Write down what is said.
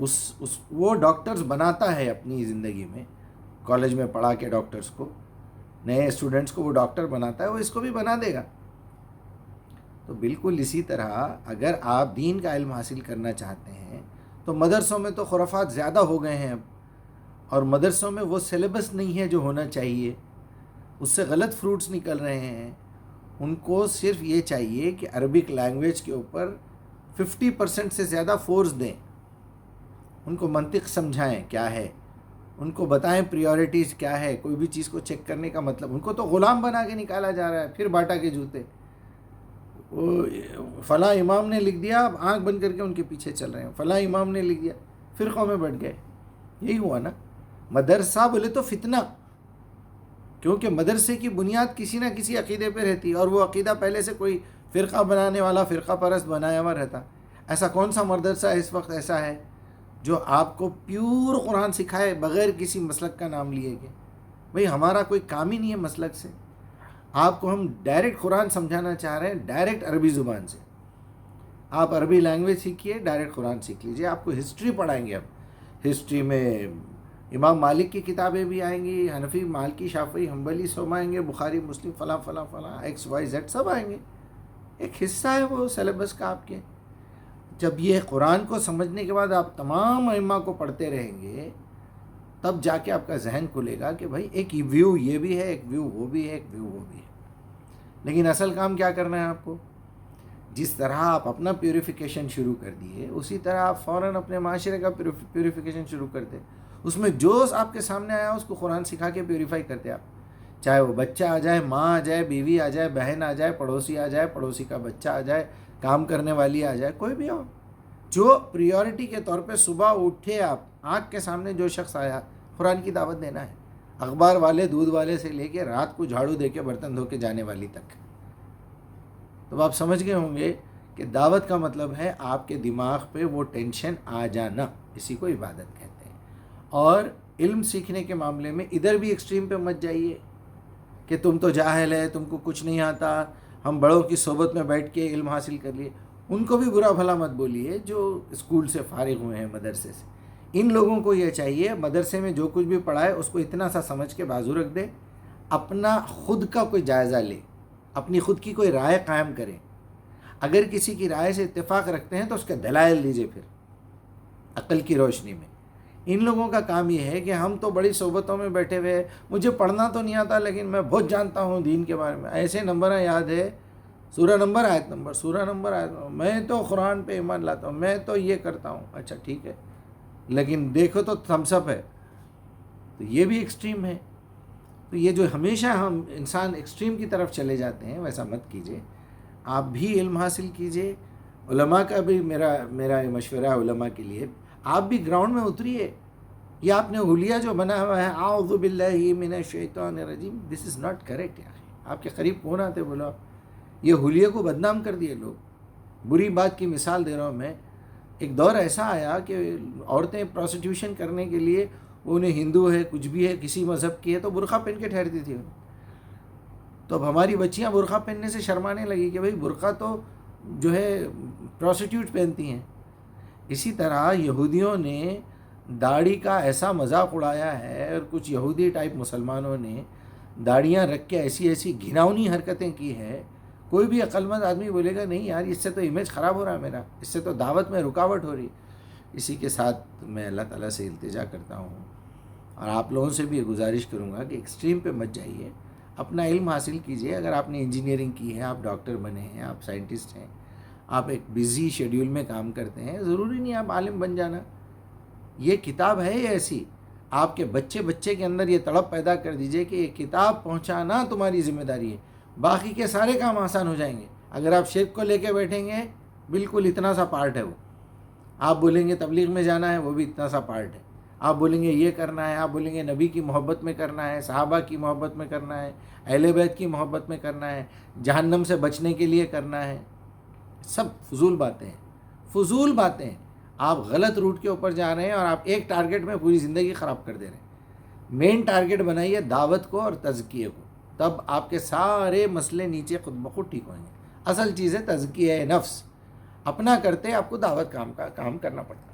وہ ڈاکٹرز بناتا ہے اپنی زندگی میں، کالج میں پڑھا کے ڈاکٹرز کو، نئے اسٹوڈنٹس کو وہ ڈاکٹر بناتا ہے، وہ اس کو بھی بنا دے گا۔ تو بالکل اسی طرح اگر آپ دین کا علم حاصل کرنا چاہتے ہیں تو مدرسوں میں تو خرافات زیادہ ہو گئے ہیں اب، اور مدرسوں میں وہ سلیبس نہیں ہے جو ہونا چاہیے، اس سے غلط فروٹس نکل رہے ہیں۔ ان کو صرف یہ چاہیے کہ عربک لینگویج کے اوپر 50% سے زیادہ فورس دیں، ان کو منطق سمجھائیں کیا ہے، ان کو بتائیں پریورٹیز کیا ہے، کوئی بھی چیز کو چیک کرنے کا مطلب۔ ان کو تو غلام بنا کے نکالا جا رہا ہے، پھر باٹا کے جوتے، وہ فلاں امام نے لکھ دیا، اب آنکھ بند کر کے ان کے پیچھے چل رہے ہیں، فلاں امام نے لکھ دیا، فرقوں میں بٹ گئے۔ یہی ہوا نا۔ مدرسہ بولے تو فتنہ، کیونکہ مدرسے کی بنیاد کسی نہ کسی عقیدے پہ رہتی ہے، اور وہ عقیدہ پہلے سے کوئی فرقہ بنانے والا فرقہ پرست بنایا ہوا رہتا۔ ایسا کون سا مدرسہ اس وقت ایسا ہے جو آپ کو پیور قرآن سکھائے بغیر کسی مسلک کا نام لیے گئے؟ بھئی ہمارا کوئی کام ہی نہیں ہے مسلک سے، آپ کو ہم ڈائریکٹ قرآن سمجھانا چاہ رہے ہیں، ڈائریکٹ عربی زبان سے۔ آپ عربی لینگویج سیکھیے، ڈائریکٹ قرآن سیکھ لیجئے۔ آپ کو ہسٹری پڑھائیں گے، اب ہسٹری میں امام مالک کی کتابیں بھی آئیں گی، حنفی، مالکی، شافعی، حنبلی سب آئیں گے، بخاری، مسلم، فلاں فلاں فلاں XYZ سب آئیں گے۔ ایک حصہ ہے وہ سلیبس کا آپ کے۔ جب یہ قرآن کو سمجھنے کے بعد آپ تمام ائمہ کو پڑھتے رہیں گے، تب جا کے آپ کا ذہن کھلے گا کہ بھائی ایک ویو یہ بھی ہے، ایک ویو وہ بھی ہے، ایک ویو وہ بھی ہے۔ لیکن اصل کام کیا کرنا ہے آپ کو؟ جس طرح آپ اپنا پیوریفیکیشن شروع کر دیے، اسی طرح آپ فوراً اپنے معاشرے کا پیوریفیکیشن شروع کر دیں۔ اس میں جو آپ کے سامنے آیا اس کو قرآن سکھا کے پیوریفائی کرتے آپ، چاہے وہ بچہ آ جائے، ماں آ جائے، بیوی آ جائے، بہن آ جائے، پڑوسی آ جائے، پڑوسی کا بچہ آ جائے، کام کرنے والی آ جائے، کوئی بھی ہو، جو پریورٹی کے طور پہ صبح اٹھے آپ، آنکھ کے سامنے جو شخص آیا، قرآن کی دعوت دینا ہے۔ اخبار والے، دودھ والے سے لے کے رات کو جھاڑو دے کے برتن دھو کے جانے والی تک۔ تو آپ سمجھ گئے ہوں گے کہ دعوت کا مطلب ہے آپ کے دماغ پہ وہ ٹینشن آ جانا، اسی کو عبادت کہتے ہیں۔ اور علم سیکھنے کے معاملے میں ادھر بھی ایکسٹریم پہ مت جائیے کہ تم تو جاہل ہے، تم کو کچھ نہیں آتا، ہم بڑوں کی صحبت میں بیٹھ کے علم حاصل کر لیے۔ ان کو بھی برا بھلا مت بولیے جو اسکول سے فارغ ہوئے ہیں، مدرسے سے۔ ان لوگوں کو یہ چاہیے مدرسے میں جو کچھ بھی پڑھائے اس کو اتنا سا سمجھ کے بازو رکھ دے، اپنا خود کا کوئی جائزہ لے، اپنی خود کی کوئی رائے قائم کریں۔ اگر کسی کی رائے سے اتفاق رکھتے ہیں تو اس کے دلائل لیجئے، پھر عقل کی روشنی میں۔ ان لوگوں کا کام یہ ہے کہ ہم تو بڑی صحبتوں میں بیٹھے ہوئے، مجھے پڑھنا تو نہیں آتا لیکن میں بہت جانتا ہوں دین کے بارے میں، ایسے نمبر یاد ہے، سورہ نمبر، آیت نمبر، سورہ نمبر، آیت نمبر، میں تو قرآن پہ ایمان لاتا ہوں، میں تو یہ کرتا ہوں۔ اچھا ٹھیک ہے، لیکن دیکھو تو تھمس اپ ہے، تو یہ بھی ایکسٹریم ہے۔ تو یہ جو ہمیشہ ہم انسان ایکسٹریم کی طرف چلے جاتے ہیں، ویسا مت کیجیے۔ آپ بھی علم حاصل کیجیے۔ علماء کا بھی میرا مشورہ ہے علماء کے لیے، آپ بھی گراؤنڈ میں اتریے۔ یہ آپ نے حلیہ جو بنا ہوا ہے، اعوذ باللہ من الشیطان الرجیم، دس از ناٹ کریکٹ یار۔ آپ کے قریب کون آتے بولو آپ؟ یہ حلیہ کو بدنام کر دیے لوگ۔ بری بات کی مثال دے رہا ہوں میں۔ ایک دور ایسا آیا کہ عورتیں پروسٹیوشن کرنے کے لیے، انہیں ہندو ہے، کچھ بھی ہے، کسی مذہب کی ہے، تو برقع پہن کے ٹھہرتی تھی۔ تو اب ہماری بچیاں برقع پہننے سے شرمانے لگی کہ بھئی برقع تو جو ہے پروسٹیٹیوٹ پہنتی ہیں۔ اسی طرح یہودیوں نے داڑھی کا ایسا مذاق اڑایا ہے، اور کچھ یہودی ٹائپ مسلمانوں نے داڑیاں رکھ کے ایسی ایسی گھناؤنی حرکتیں کی ہے۔ کوئی بھی عقل مند آدمی بولے گا نہیں یار، اس سے تو امیج خراب ہو رہا ہے میرا، اس سے تو دعوت میں رکاوٹ ہو رہی۔ اسی کے ساتھ میں اللہ تعالیٰ سے التجا کرتا ہوں، اور آپ لوگوں سے بھی یہ گزارش کروں گا کہ ایکسٹریم پہ مت جائیے، اپنا علم حاصل کیجئے۔ اگر آپ نے انجینئرنگ کی ہے، آپ ڈاکٹر بنے ہیں، آپ سائنٹسٹ ہیں، آپ ایک بزی شیڈیول میں کام کرتے ہیں، ضروری نہیں آپ عالم بن جانا۔ یہ کتاب ہے ایسی، آپ کے بچے کے اندر یہ تڑپ پیدا کر دیجئے کہ یہ کتاب پہنچانا تمہاری ذمہ داری ہے، باقی کے سارے کام آسان ہو جائیں گے۔ اگر آپ شرک کو لے کے بیٹھیں گے، بالکل اتنا سا پارٹ ہے وہ۔ آپ بولیں گے تبلیغ میں جانا ہے، وہ بھی اتنا سا پارٹ ہے۔ آپ بولیں گے یہ کرنا ہے، آپ بولیں گے نبی کی محبت میں کرنا ہے، صحابہ کی محبت میں کرنا ہے، اہل بیت کی محبت میں کرنا ہے، جہنم سے بچنے کے لیے کرنا ہے، سب فضول باتیں ہیں، فضول باتیں ہیں۔ آپ غلط روٹ کے اوپر جا رہے ہیں، اور آپ ایک ٹارگٹ میں پوری زندگی خراب کر دے رہے ہیں۔ مین ٹارگٹ بنائیے دعوت کو اور تزکیے کو، تب آپ کے سارے مسئلے نیچے خود بخود ٹھیک ہوئیں گے۔ اصل چیز ہے تزکیہ نفس، اپنا کرتے آپ کو دعوت کام کرنا پڑتا ہے۔